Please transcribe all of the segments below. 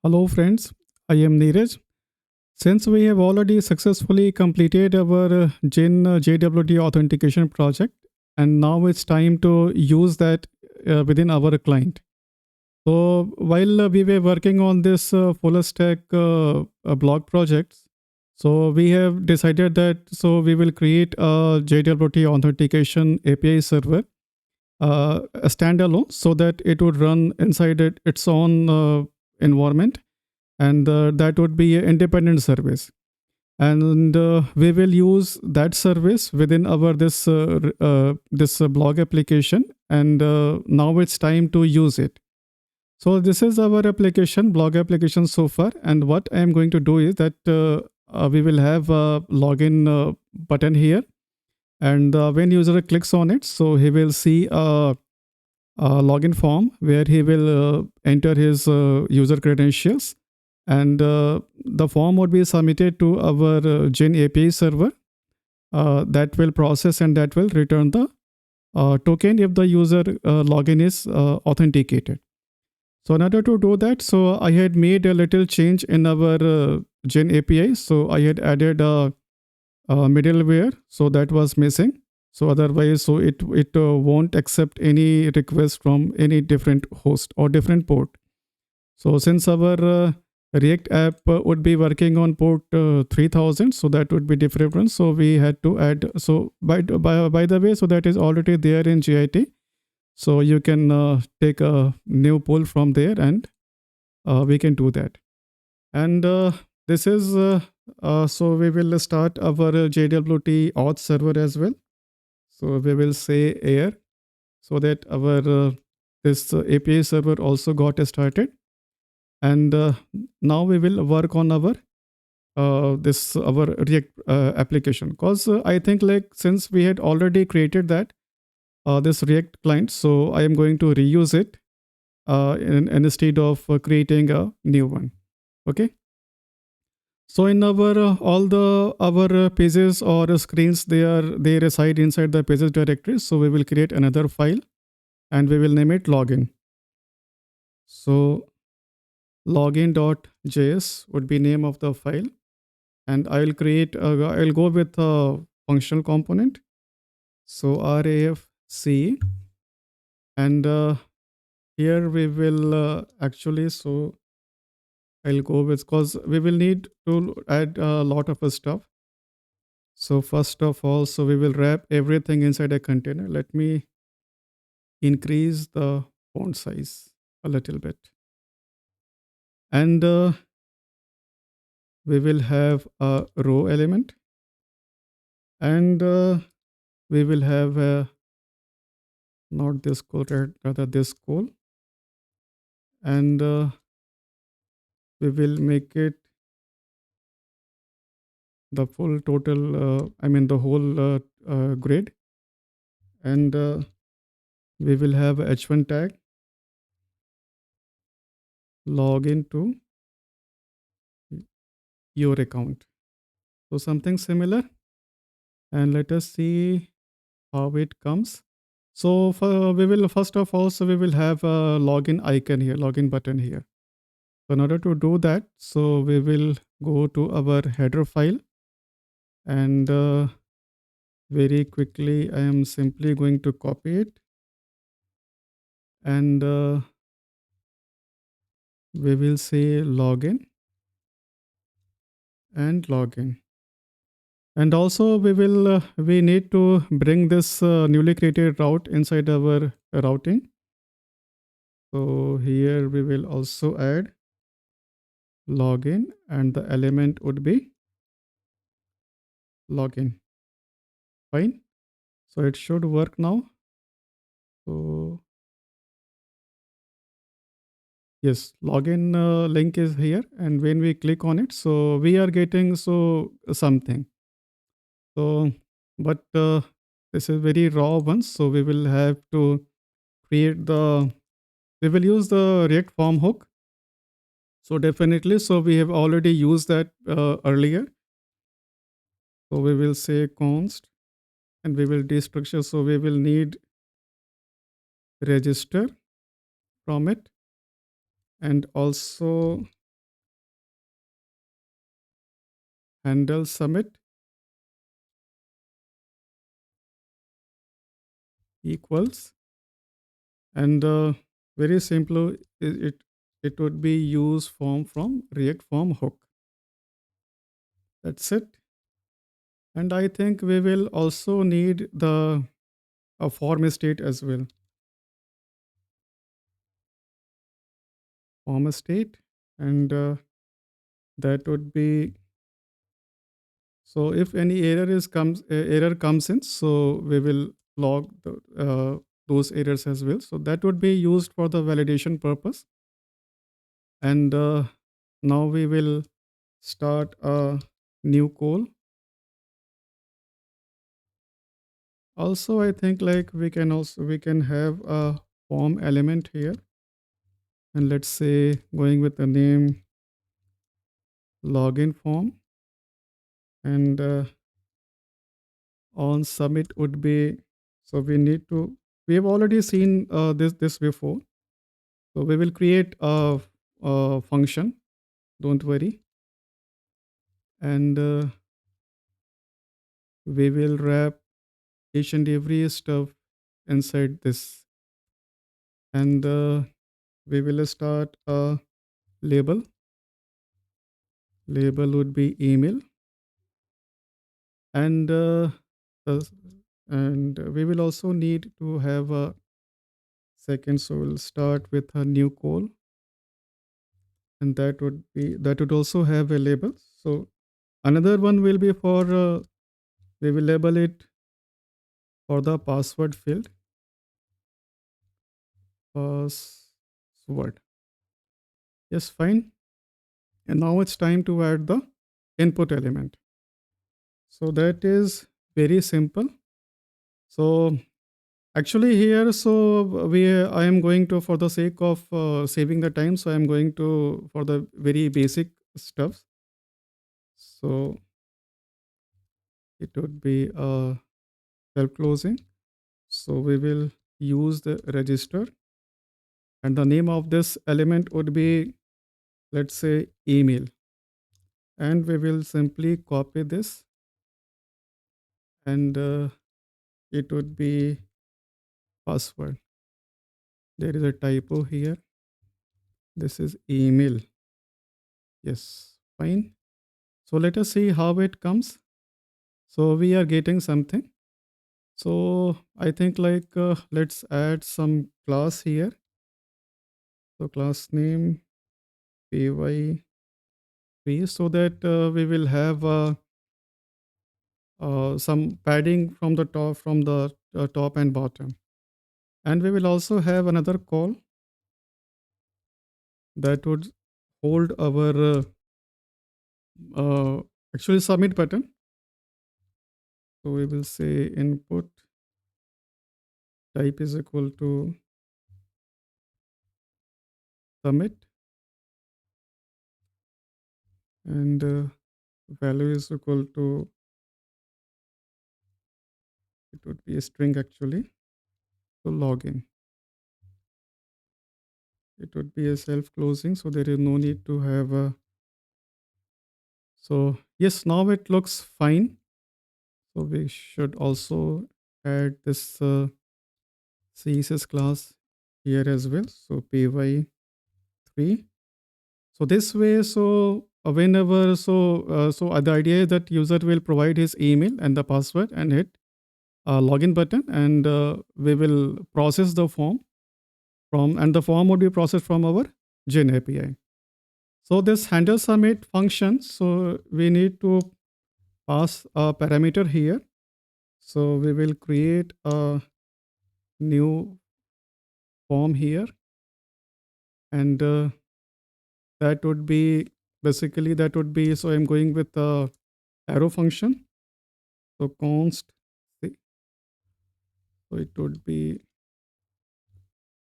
Hello friends, I am Neeraj. Since we have already successfully completed our Jwt authentication project, and now it's time to use that within our client. So while we were working on this full stack blog projects, so we have decided that we will create a Jwt authentication API server, a standalone, so that it would run inside its own environment, and that would be an independent service, and we will use that service within our this blog application, and now it's time to use it. So this is our application, blog application so far, and what I am going to do is that we will have a login button here, and when user clicks on it, so he will see a login form where he will enter his user credentials, and the form would be submitted to our Gen API server that will process and that will return the token if the user login is authenticated. So in order to do that, so I had made a little change in our Gen API. So I had added a middleware, so that was missing. So otherwise, so it won't accept any request from any different host or different port. So since our React app would be working on port 3000, so that would be different one. So we had to add. So by the way, so that is already there in Jwt. So you can take a new pull from there, and we can do that. And this is so we will start our JWT auth server as well. So we will say air, so that our this API server also got started. And now we will work on our this our React application, because I think, like, since we had already created that this React client, so I am going to reuse it instead of creating a new one. Okay. So in our all the our pages or screens, they reside inside the pages directory. So we will create another file and we will name it login. So login.js would be name of the file, and I will create I'll go with a functional component. So RAFC, and here we will actually, so I'll go with, because we will need to add a lot of stuff. So first of all, so we will wrap everything inside a container. Let me increase the font size a little bit, and we will have a row element, and we will have not this call, rather this call, and we will make it the full total, I mean the whole grid, and we will have h1 tag login to your account. So something similar, and let us see how it comes. So we will first of all, so we will have a login icon here, login button here. So in order to do that, so we will go to our header file, and very quickly I am simply going to copy it, and we will say login and login. And also we need to bring this newly created route inside our routing. So here we will also add login, and the element would be login. Fine. So it should work now. So yes, login link is here, and when we click on it, so we are getting something. So, but this is very raw one. So we will have to create we will use the React form hook. So definitely, so we have already used that earlier. So we will say const, and we will destructure. So we will need register from it, and also handle submit equals, and very simple, it would be use form from React form hook. That's it. And I think we will also need the a form state as well. Form state, and that would be, so if any error comes in, so we will log those errors as well. So that would be used for the validation purpose. And now we will start a new call. Also, I think like we can have a form element here, and let's say going with the name login form, and on submit would be, so we have already seen this before, so we will create a function, don't worry, and we will wrap each and every stuff inside this, and we will start a label. Label would be email, and the- and we will also need to have a second, so we'll start with a new call, and that would also have a label. So another one will be for we will label it for the password field, password. Yes, fine. And now it's time to add the input element. So that is very simple. So actually here, so I am going to, for the sake of saving the time, so I am going to for the very basic stuff. So it would be self closing. So we will use the register, and the name of this element would be, let's say, email, and we will simply copy this, and it would be password. There is a typo here. This is email. Yes, fine. So let us see how it comes. So we are getting something. So I think like let's add some class here. So class name py3, so that we will have some padding from the top and bottom. And we will also have another call that would hold our uh, actually submit button. So we will say input type is equal to submit, and value is equal to, it would be a string actually, so login. It would be a self closing, so there is no need to have a, so yes, now it looks fine. So we should also add this CSS class here as well. So py3. So this way, so whenever, the idea is that user will provide his email and the password and hit login button, and we will process the form from, and the form would be processed from our Jwt API. So this handle submit function, so we need to pass a parameter here. So we will create a new form here, and that would be, basically that would be, so I'm going with the arrow function. So const, so it would be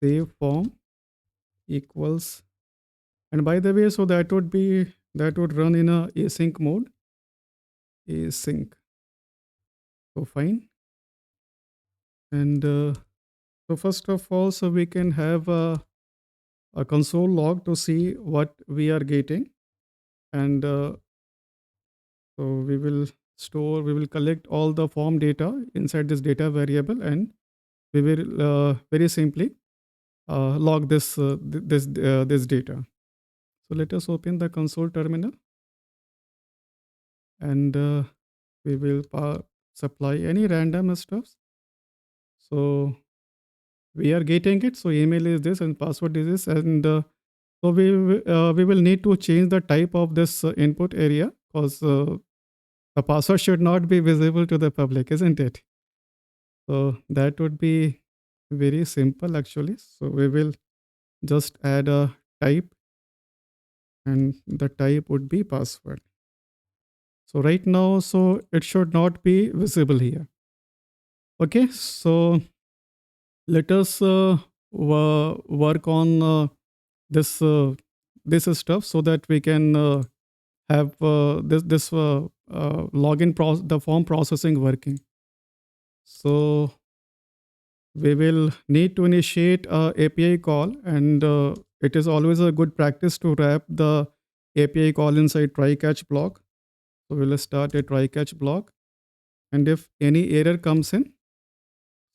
save form equals, and by the way, so that would be, that would run in a async mode, async. So fine. And so first of all, so we can have a console log to see what we are getting, and So we will collect all the form data inside this data variable, and we will very simply log this data. So let us open the console terminal, and we will supply any random stuff. So we are getting it. So email is this and password is this, and so we will need to change the type of this input area, because the password should not be visible to the public, isn't it? So that would be very simple actually. So we will just add a type, and the type would be password. So right now, so it should not be visible here. Okay, so let us work on this this stuff, so that we can have the form processing working. So we will need to initiate a API call, and it is always a good practice to wrap the API call inside try catch block. So we'll start a try catch block, and if any error comes in,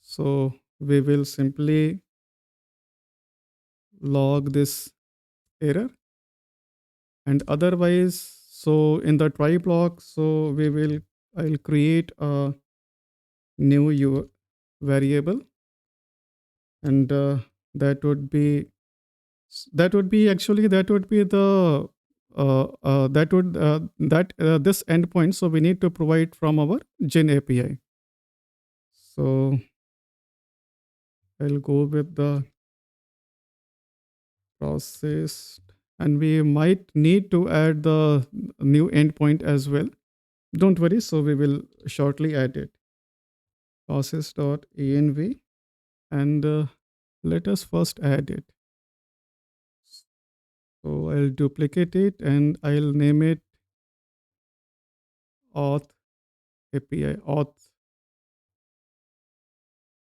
so we will simply log this error, and otherwise, so in the try block, so I'll create a new variable, and that would be actually that would be the that would that this endpoint, so we need to provide from our Gen API. So I'll go with the process, and we might need to add the new endpoint as well. Don't worry, so we will shortly add it. Process.env, and let us first add it. So I'll duplicate it, and I'll name it Auth API, Auth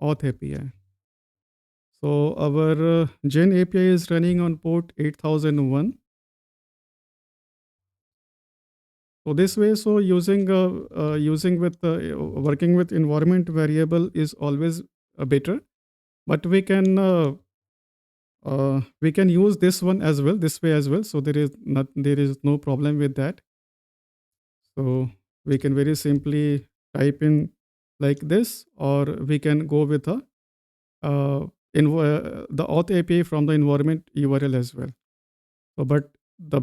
API. So our Gen API is running on port 8001. So this way, so using with working with environment variable is always better, but we can use this one as well, this way as well. So there is no problem with that. So we can very simply type in like this, or we can go with the auth API from the environment URL as well. So, but the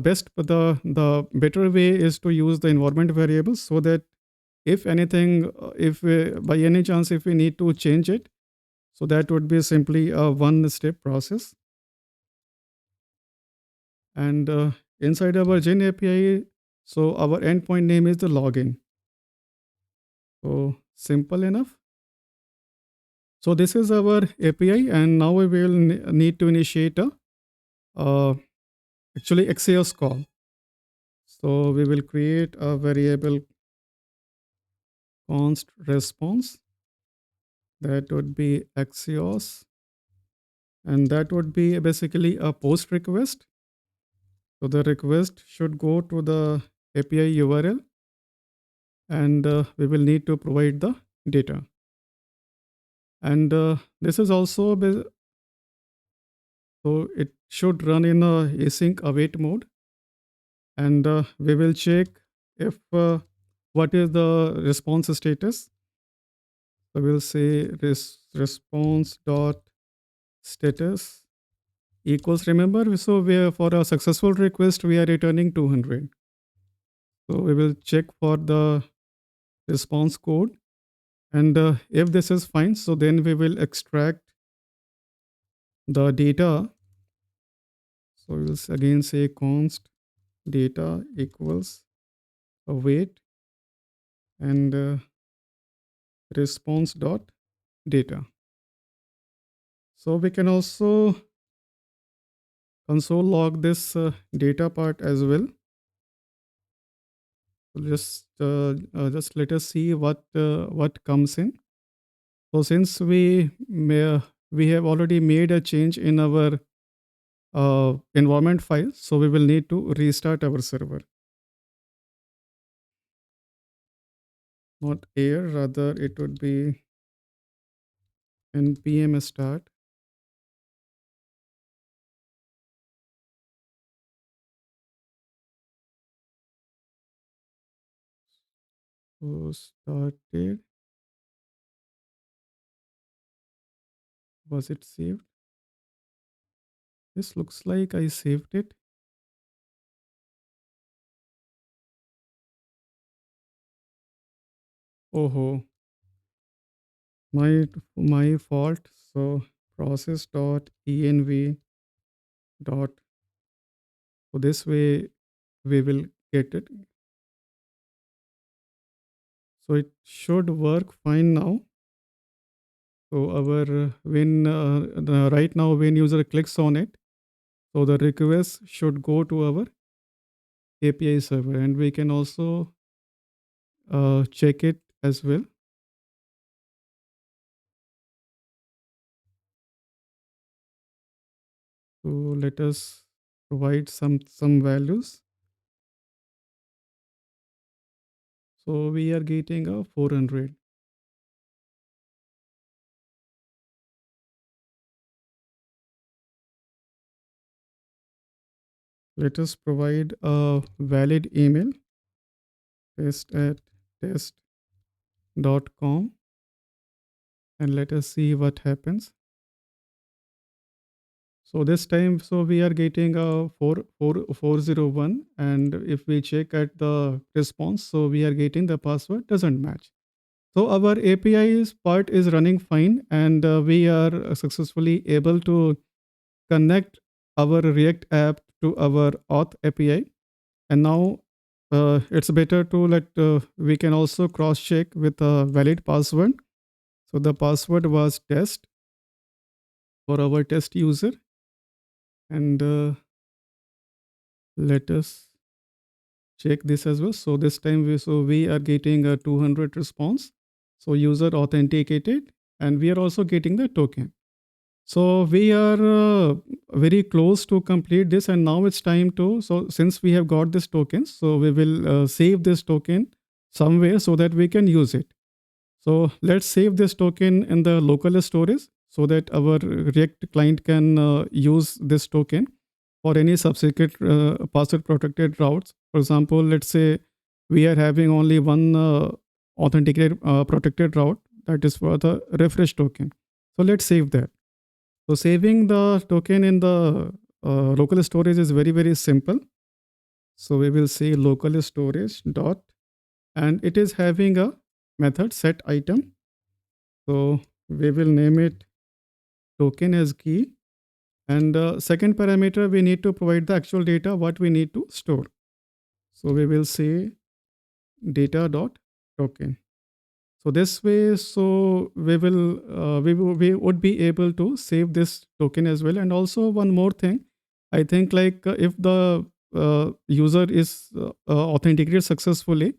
better way is to use the environment variables, so that if anything, if we, by any chance if we need to change it, so that would be simply a one step process. And inside our Gen API, so our endpoint name is the login. So simple enough. So this is our API, and now we will need to initiate a actually Axios call. So we will create a variable const response, that would be Axios, and that would be basically a post request. So the request should go to the API URL, and we will need to provide the data. And this is also so it should run in a async await mode, and we will check if what is the response status. So we'll say response dot status equals, remember, so we are, for a successful request we are returning 200. So we will check for the response code, and if this is fine, so then we will extract the data. So we'll again say const data equals await, and response dot data. So we can also console log this data part as well. So just let us see what comes in. So since we have already made a change in our environment file, so we will need to restart our server. not air, rather it would be npm start. So started, was it saved? This looks like I saved it. Oh, my fault. So process dot env dot. So this way we will get it. So it should work fine now. So our right now when user clicks on it, so the request should go to our API server, and we can also check it as well. So let us provide some values. So we are getting a 400. Let us provide a valid email, test@test.com, and let us see what happens. So this time, so we are getting a 40401, and if we check at the response, so we are getting the password doesn't match. So our API's part is running fine, and we are successfully able to connect our React app to our Auth API. And now it's better to we can also cross check with a valid password. So the password was test for our test user, and let us check this as well. So this time we are getting a 200 response. So user authenticated, and we are also getting the token. So we are very close to complete this, and now it's time to. So since we have got this token, so we will save this token somewhere so that we can use it. So let's save this token in the local storage so that our React client can use this token for any subsequent password protected routes. For example, let's say we are having only one authenticated protected route, that is for the refresh token. So let's save that. So saving the token in the local storage is very simple. So we will say local storage dot, and it is having a method set item. So we will name it token as key. And second parameter, we need to provide the actual data what we need to store. So we will say data dot token. So this way, so we would be able to save this token as well. And also one more thing, I think if the user is authenticated successfully,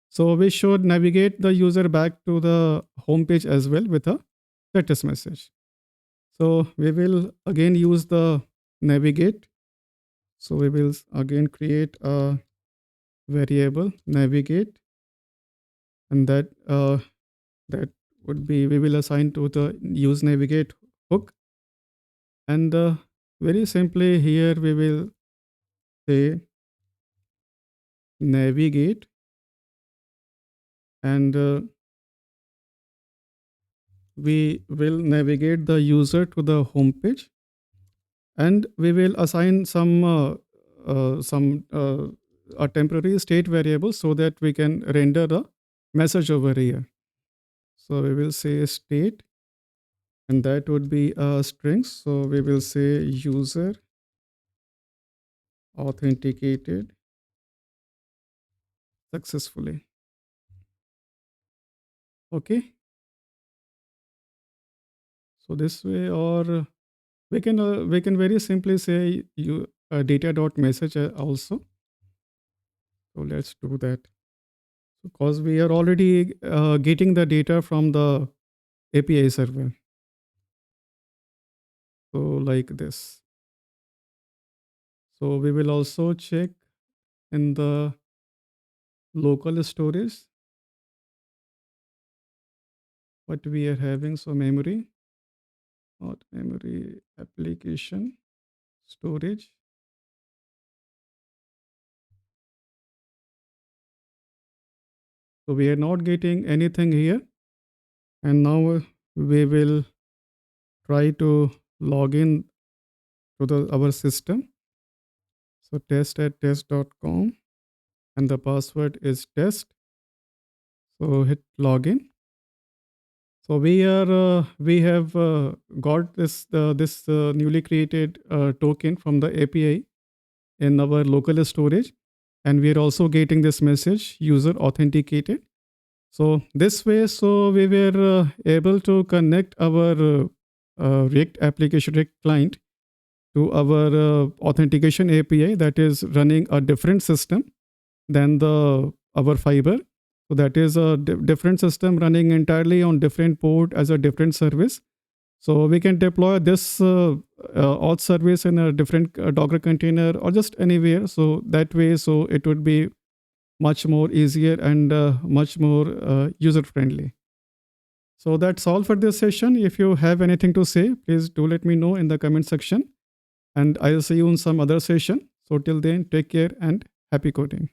so we should navigate the user back to the home page as well with a status message. So we will again use the navigate. So we will again create a variable navigate, and that would be we will assign to the use navigate hook. And very simply here we will say navigate, and we will navigate the user to the home page, and we will assign some a temporary state variable so that we can render the message over here. So we will say state, and that would be a string. So we will say user authenticated successfully. Okay. So this way, or we can very simply say you data dot message also. So let's do that because we are already getting the data from the API server. So like this. So we will also check in the local storage. what we are having. So memory, not memory, application, storage. So we are not getting anything here. And now we will try to log in to our system. So test@test.com and the password is test. So hit login. So we have got this newly created token from the API in our local storage, and we are also getting this message user authenticated. So this way, so we were able to connect our React application React client to our authentication API that is running a different system than the our Fiber. So that is a different system running entirely on different port as a different service. So we can deploy this auth service in a different Docker container or just anywhere. So that way, so it would be much more easier and much more user friendly. So that's all for this session. If you have anything to say, please do let me know in the comment section. And I'll see you in some other session. So till then, take care and happy coding.